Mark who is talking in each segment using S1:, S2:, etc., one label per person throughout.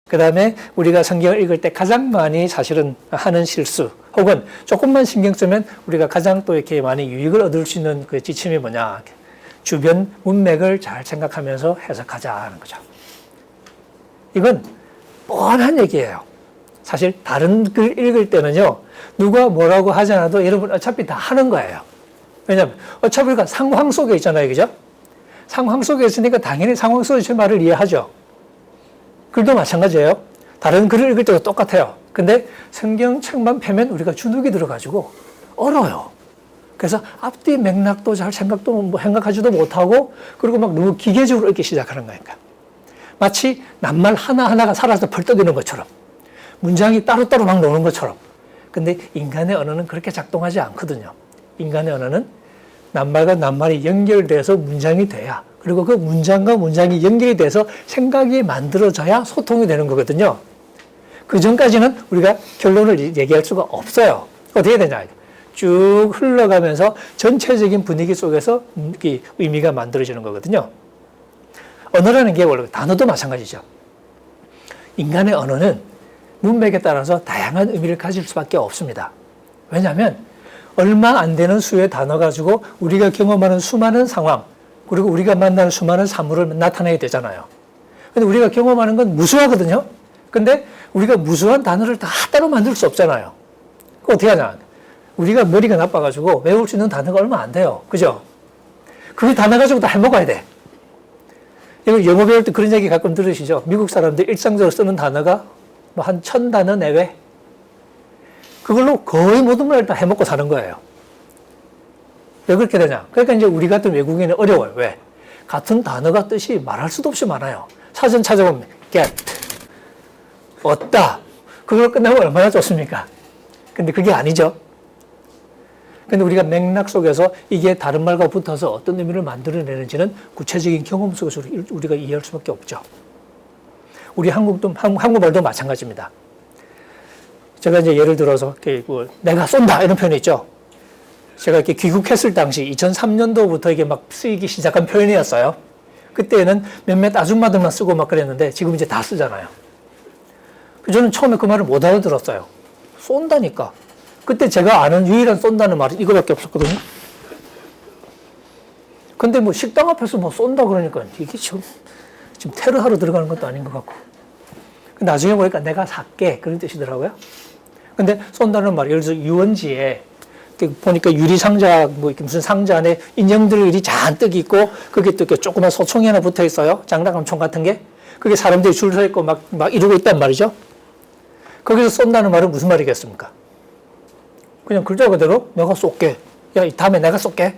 S1: 그 다음에 우리가 성경을 읽을 때 가장 많이 사실은 하는 실수, 혹은 조금만 신경 쓰면 우리가 가장 또 이렇게 많이 유익을 얻을 수 있는 그 지침이 뭐냐. 주변 문맥을 잘 생각하면서 해석하자 하는 거죠. 이건 뻔한 얘기예요. 사실 다른 글 읽을 때는요, 누가 뭐라고 하지 않아도 여러분 어차피 다 하는 거예요. 왜냐하면 어차피 우리가 상황 속에 있잖아요. 그죠? 상황 속에 있으니까 당연히 상황 속에서 말을 이해하죠. 글도 마찬가지예요. 다른 글을 읽을 때도 똑같아요. 근데 성경책만 펴면 우리가 주눅이 들어가지고 얼어요. 그래서 앞뒤 맥락도 잘 생각도 뭐 생각하지도 못하고, 그리고 막 너무 기계적으로 읽기 시작하는 거니까. 마치 낱말 하나하나가 살아서 펄떠드는 것처럼, 문장이 따로따로 막 노는 것처럼. 근데 인간의 언어는 그렇게 작동하지 않거든요. 인간의 언어는 낱말과 낱말이 연결돼서 문장이 돼야, 그리고 그 문장과 문장이 연결이 돼서 생각이 만들어져야 소통이 되는 거거든요. 그 전까지는 우리가 결론을 얘기할 수가 없어요. 어떻게 되냐. 쭉 흘러가면서 전체적인 분위기 속에서 의미가 만들어지는 거거든요. 언어라는 게 원래 단어도 마찬가지죠. 인간의 언어는 문맥에 따라서 다양한 의미를 가질 수밖에 없습니다. 왜냐하면 얼마 안 되는 수의 단어 가지고 우리가 경험하는 수많은 상황, 그리고 우리가 만나는 수많은 사물을 나타내야 되잖아요. 근데 우리가 경험하는 건 무수하거든요. 근데 우리가 무수한 단어를 다 따로 만들 수 없잖아요. 그거 어떻게 하냐. 우리가 머리가 나빠가지고 외울 수 있는 단어가 얼마 안 돼요. 그죠? 그 단어 가지고 다 해먹어야 돼. 영어 배울 때 그런 얘기 가끔 들으시죠? 미국 사람들 일상적으로 쓰는 단어가 뭐 한 1000단어 내외? 그걸로 거의 모든 걸 다 해먹고 사는 거예요. 왜 그렇게 되냐? 그러니까 이제 우리 같은 외국인은 어려워요. 왜? 같은 단어가 뜻이 말할 수도 없이 많아요. 사전 찾아보면 get, 얻다. 그걸 끝나면 얼마나 좋습니까? 근데 그게 아니죠. 근데 우리가 맥락 속에서 이게 다른 말과 붙어서 어떤 의미를 만들어내는지는 구체적인 경험 속에서 우리가 이해할 수밖에 없죠. 우리 한국말도 마찬가지입니다. 제가 이제 예를 들어서 내가 쏜다 이런 표현이 있죠. 제가 이렇게 귀국했을 당시 2003년도부터 이게 막 쓰이기 시작한 표현이었어요. 그때는 몇몇 아줌마들만 쓰고 막 그랬는데 지금 이제 다 쓰잖아요. 저는 처음에 그 말을 못 알아들었어요. 쏜다니까. 그때 제가 아는 유일한 쏜다는 말이 이거밖에 없었거든요. 근데 뭐 식당 앞에서 뭐 쏜다 그러니까 이게 지금 테러하러 들어가는 것도 아닌 것 같고. 나중에 보니까 내가 살게 그런 뜻이더라고요. 근데 쏜다는 말, 예를 들어서 유원지에 보니까 유리상자, 뭐 무슨 상자 안에 인형들이 잔뜩 있고, 그게 또 이렇게 조그만 소총이 하나 붙어 있어요. 장난감총 같은 게. 그게 사람들이 줄 서 있고 막 이러고 있단 말이죠. 거기서 쏜다는 말은 무슨 말이겠습니까? 그냥 글자 그대로 내가 쏠게. 야, 다음에 내가 쏠게.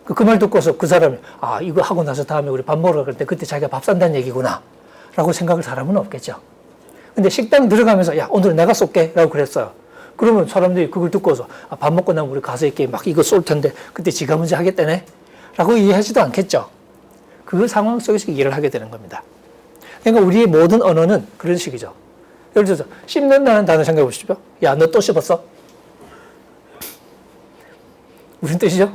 S1: 그 말 듣고서 그 사람이, 아, 이거 하고 나서 다음에 우리 밥 먹으러 갈 때 그때 자기가 밥 산다는 얘기구나. 라고 생각할 사람은 없겠죠. 근데 식당 들어가면서, 야, 오늘 내가 쏠게. 라고 그랬어요. 그러면 사람들이 그걸 듣고서, 아, 밥 먹고 나면 우리 가서 이렇게 막 이거 쏠 텐데 그때 지가 먼저 하겠다네. 라고 이해하지도 않겠죠. 그 상황 속에서 일을 하게 되는 겁니다. 그러니까 우리의 모든 언어는 그런 식이죠. 예를 들어서 씹는다는 단어 생각해 보시죠. 야, 너 또 씹었어? 무슨 뜻이죠?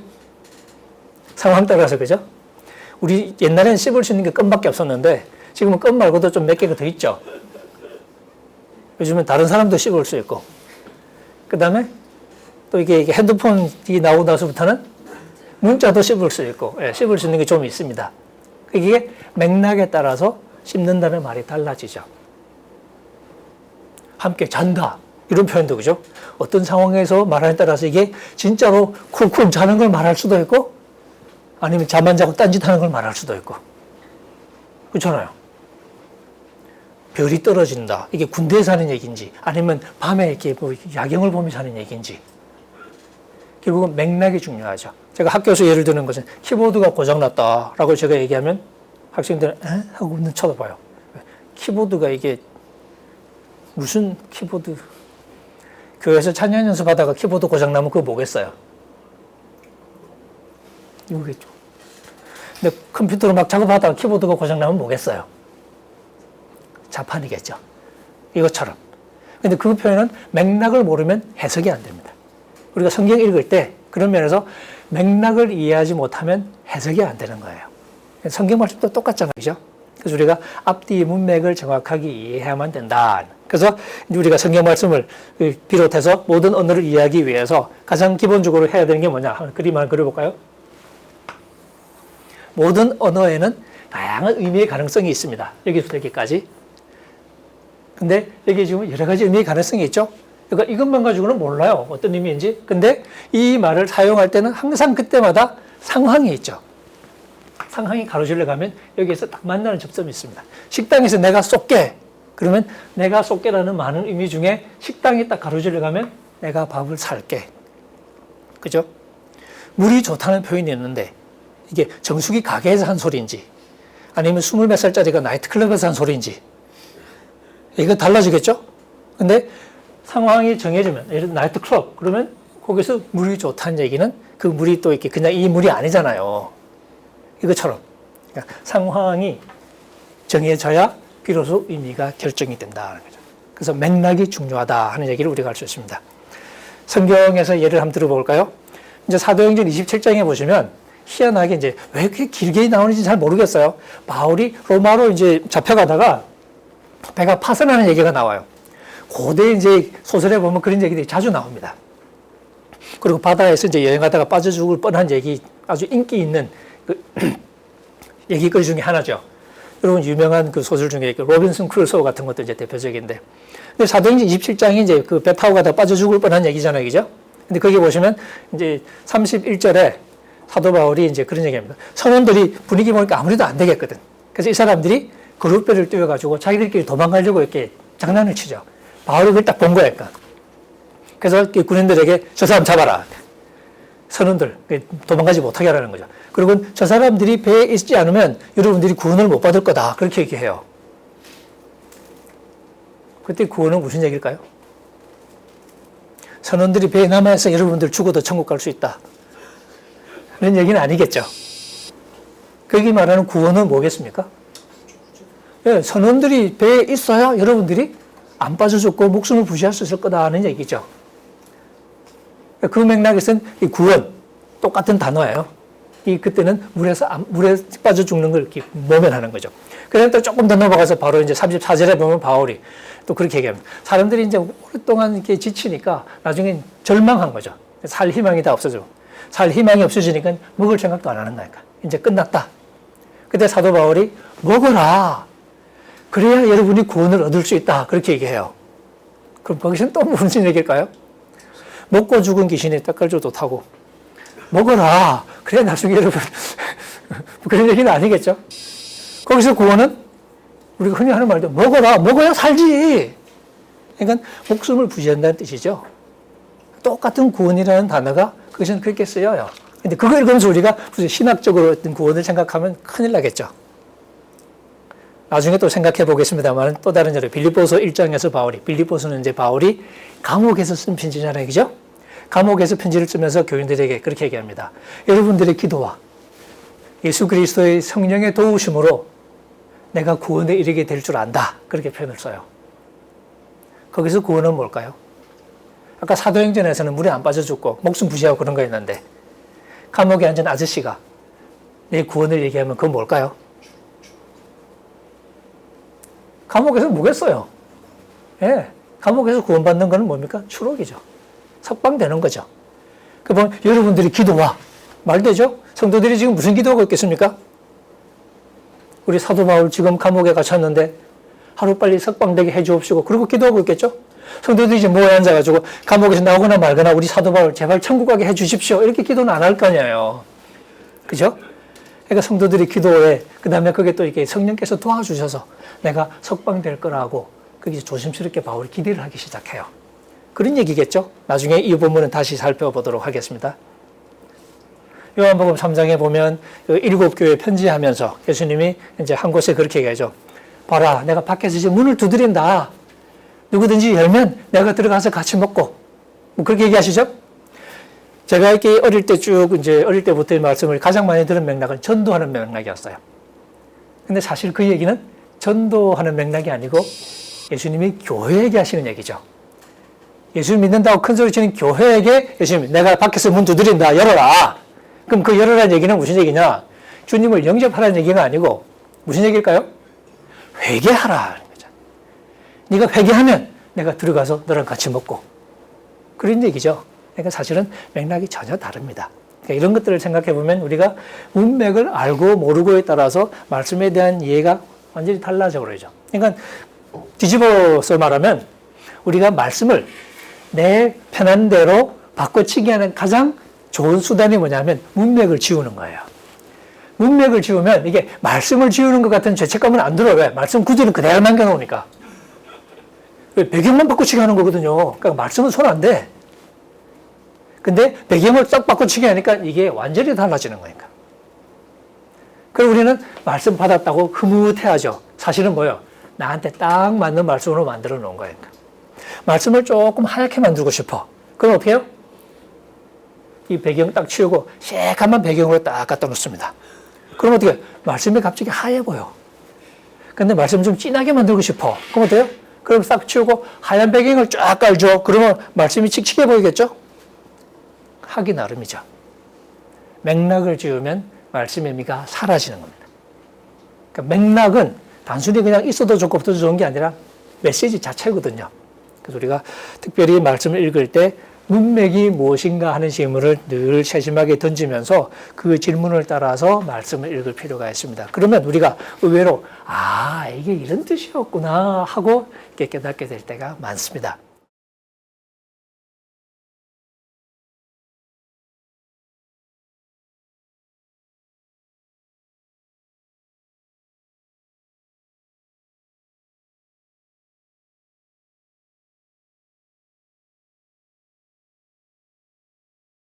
S1: 상황 따라서, 그죠? 우리 옛날에는 씹을 수 있는 게 껌밖에 없었는데 지금은 껌 말고도 좀 몇 개가 더 있죠. 요즘은 다른 사람도 씹을 수 있고, 그 다음에 또 이게 핸드폰이 나오고 나서부터는 문자도 씹을 수 있고, 예, 씹을 수 있는 게 좀 있습니다. 이게 맥락에 따라서 씹는다는 말이 달라지죠. 함께 잔다. 이런 표현도, 그죠? 어떤 상황에서 말하에 따라서 이게 진짜로 쿨쿨 자는 걸 말할 수도 있고, 아니면 잠 안 자고 딴짓하는 걸 말할 수도 있고. 그렇잖아요. 별이 떨어진다. 이게 군대에서 하는 얘기인지, 아니면 밤에 이렇게 뭐 야경을 보면서 하는 얘기인지. 결국은 맥락이 중요하죠. 제가 학교에서 예를 드는 것은 키보드가 고장났다라고 제가 얘기하면 학생들은 에? 하고 눈 쳐다봐요. 키보드가 이게 무슨 키보드? 교회에서 찬양 연습하다가 키보드 고장나면 그거 뭐겠어요? 이거겠죠. 근데 컴퓨터로 막 작업하다가 키보드가 고장나면 뭐겠어요? 자판이겠죠. 이것처럼. 근데 그 표현은 맥락을 모르면 해석이 안 됩니다. 우리가 성경 읽을 때 그런 면에서 맥락을 이해하지 못하면 해석이 안 되는 거예요. 성경 말씀도 똑같잖아요. 그죠? 그래서 우리가 앞뒤 문맥을 정확하게 이해해야만 된다. 그래서 우리가 성경 말씀을 비롯해서 모든 언어를 이해하기 위해서 가장 기본적으로 해야 되는 게 뭐냐? 그림 한번 그려볼까요? 모든 언어에는 다양한 의미의 가능성이 있습니다. 여기부터 여기까지. 근데 여기 지금 여러 가지 의미의 가능성이 있죠? 그러니까 이것만 가지고는 몰라요. 어떤 의미인지. 근데 이 말을 사용할 때는 항상 그때마다 상황이 있죠. 상황이 가로질러 가면 여기에서 딱 만나는 접점이 있습니다. 식당에서 내가 쏠게. 그러면 내가 쏠게라는 많은 의미 중에 식당이 딱 가로질러 가면 내가 밥을 살게. 그죠? 물이 좋다는 표현이 있는데 이게 정수기 가게에서 한 소리인지 아니면 20몇 살짜리가 나이트클럽에서 한 소리인지 이거 달라지겠죠? 근데 상황이 정해지면 예를 들어 나이트클럽 그러면 거기서 물이 좋다는 얘기는 그 물이 또 이렇게 그냥 이 물이 아니잖아요. 이것처럼 그러니까 상황이 정해져야 비로소 의미가 결정이 된다는 거죠. 그래서 맥락이 중요하다 하는 얘기를 우리가 할 수 있습니다. 성경에서 예를 한번 들어볼까요? 이제 사도행전 27장에 보시면 희한하게 이제 왜 이렇게 길게 나오는지 잘 모르겠어요. 바울이 로마로 이제 잡혀가다가 배가 파선하는 얘기가 나와요. 고대 이제 소설에 보면 그런 얘기들이 자주 나옵니다. 그리고 바다에서 이제 여행하다가 빠져 죽을 뻔한 얘기, 아주 인기 있는 그 얘기거리 중에 하나죠. 여러분 유명한 그 소설 중에 그 로빈슨 크루소 같은 것도 이제 대표적인데. 근데 사도행전 27장이 이제 그 배 타고 가다가 빠져 죽을 뻔한 얘기잖아요, 그죠? 근데 거기 보시면 이제 31절에 사도 바울이 이제 그런 얘기합니다. 선원들이 분위기 보니까 아무래도 안 되겠거든. 그래서 이 사람들이 그룹배를 띄워가지고 자기들끼리 도망가려고 이렇게 장난을 치죠. 바울이 그걸 딱 본 거야. 그래서 군인들에게 저 사람 잡아라. 선원들 도망가지 못하게 하라는 거죠. 그리고 저 사람들이 배에 있지 않으면 여러분들이 구원을 못 받을 거다. 그렇게 얘기해요. 그때 구원은 무슨 얘기일까요? 선원들이 배에 남아있어 여러분들 죽어도 천국 갈 수 있다. 그런 얘기는 아니겠죠. 거기 말하는 구원은 뭐겠습니까? 네, 선원들이 배에 있어야 여러분들이 안 빠져 죽고 목숨을 부지할 수 있을 거다는 얘기죠. 그 맥락에서는 이 구원, 똑같은 단어예요. 그때는 물에 빠져 죽는 걸 이렇게 모면하는 거죠. 그래서 또 조금 더 넘어가서 바로 이제 34절에 보면 바울이 또 그렇게 얘기합니다. 사람들이 이제 오랫동안 이렇게 지치니까 나중엔 절망한 거죠. 살 희망이 다 없어져. 살 희망이 없어지니까 먹을 생각도 안 하는 거니까. 이제 끝났다. 그때 사도 바울이 먹어라. 그래야 여러분이 구원을 얻을 수 있다. 그렇게 얘기해요. 그럼 거기서는 또 무슨 얘기일까요? 먹고 죽은 귀신이 떡갈조도 타고 먹어라. 그래 나중에 여러분 그런 얘기는 아니겠죠. 거기서 구원은 우리가 흔히 하는 말도 먹어라. 먹어야 살지. 그러니까 목숨을 부지한다는 뜻이죠. 똑같은 구원이라는 단어가 거기서는 그렇게 쓰여요. 근데 그걸 읽으면서 우리가 무슨 신학적으로 어떤 구원을 생각하면 큰일 나겠죠. 나중에 또 생각해 보겠습니다만 또 다른 자료 빌립보서 1장에서 빌립보서는 이제 바울이 감옥에서 쓴 편지잖아요. 그죠? 감옥에서 편지를 쓰면서 교인들에게 그렇게 얘기합니다. 여러분들의 기도와 예수 그리스도의 성령의 도우심으로 내가 구원에 이르게 될 줄 안다. 그렇게 표현을 써요. 거기서 구원은 뭘까요? 아까 사도행전에서는 물에 안 빠져 죽고 목숨 부지하고 그런 거였는데 감옥에 앉은 아저씨가 내 구원을 얘기하면 그건 뭘까요? 감옥에서 뭐겠어요? 예, 감옥에서 구원받는 건 뭡니까? 추록이죠. 석방되는 거죠. 그 보면 여러분들이 기도와 말되죠? 성도들이 지금 무슨 기도하고 있겠습니까? 우리 사도 바울 지금 감옥에 갇혔는데 하루빨리 석방되게 해 주옵시고 그러고 기도하고 있겠죠? 성도들이 이제 모여 앉아가지고 감옥에서 나오거나 말거나 우리 사도 바울 제발 천국 가게 해 주십시오. 이렇게 기도는 안 할 거 아니에요. 그죠? 그러니까 성도들이 기도해. 그 다음에 그게 또 이렇게 성령께서 도와주셔서 내가 석방될 거라고 거기서 조심스럽게 바울이 기대를 하기 시작해요. 그런 얘기겠죠? 나중에 이 부분은 다시 살펴보도록 하겠습니다. 요한복음 3장에 보면 일곱 교회 편지하면서 예수님이 이제 한 곳에 그렇게 얘기하죠. 봐라, 내가 밖에서 이제 문을 두드린다. 누구든지 열면 내가 들어가서 같이 먹고. 뭐 그렇게 얘기하시죠? 제가 이렇게 어릴 때부터 이 말씀을 가장 많이 들은 맥락은 전도하는 맥락이었어요. 근데 사실 그 얘기는 전도하는 맥락이 아니고 예수님이 교회에게 하시는 얘기죠. 예수 믿는다고 큰 소리 치는 교회에게 예수님, 내가 밖에서 문 두드린다. 열어라. 그럼 그 열어라는 얘기는 무슨 얘기냐? 주님을 영접하라는 얘기가 아니고 무슨 얘기일까요? 회개하라 하는 거죠. 네가 회개하면 내가 들어가서 너랑 같이 먹고 그런 얘기죠. 그러니까 사실은 맥락이 전혀 다릅니다. 그러니까 이런 것들을 생각해 보면 우리가 문맥을 알고 모르고에 따라서 말씀에 대한 이해가 완전히 달라져 버리죠. 그러니까 뒤집어서 말하면 우리가 말씀을 내 편한 대로 바꿔치기 하는 가장 좋은 수단이 뭐냐면 문맥을 지우는 거예요. 문맥을 지우면 이게 말씀을 지우는 것 같은 죄책감은 안 들어요. 왜? 말씀 구절은 그대로 남겨놓으니까. 배경만 바꿔치기 하는 거거든요. 그러니까 말씀은 손 안 대. 근데 배경을 딱 바꿔치기 하니까 이게 완전히 달라지는 거니까. 그럼 우리는 말씀 받았다고 흐뭇해하죠. 사실은 뭐예요? 나한테 딱 맞는 말씀으로 만들어 놓은 거예요. 말씀을 조금 하얗게 만들고 싶어. 그럼 어떻게 해요? 이 배경 딱 치우고 새까만 배경으로 딱 갖다 놓습니다. 그럼 어떻게 해요? 말씀이 갑자기 하얘 보여. 근데 말씀 좀 진하게 만들고 싶어. 그럼 어때요? 그럼 싹 치우고 하얀 배경을 쫙 깔죠. 그러면 말씀이 칙칙해 보이겠죠? 하기 나름이죠. 맥락을 지우면 말씀의 의미가 사라지는 겁니다. 그러니까 맥락은 단순히 그냥 있어도 좋고 없어도 좋은 게 아니라 메시지 자체거든요. 그래서 우리가 특별히 말씀을 읽을 때 문맥이 무엇인가 하는 질문을 늘 세심하게 던지면서 그 질문을 따라서 말씀을 읽을 필요가 있습니다. 그러면 우리가 의외로 이게 이런 뜻이었구나 하고 이렇게 깨닫게 될 때가 많습니다.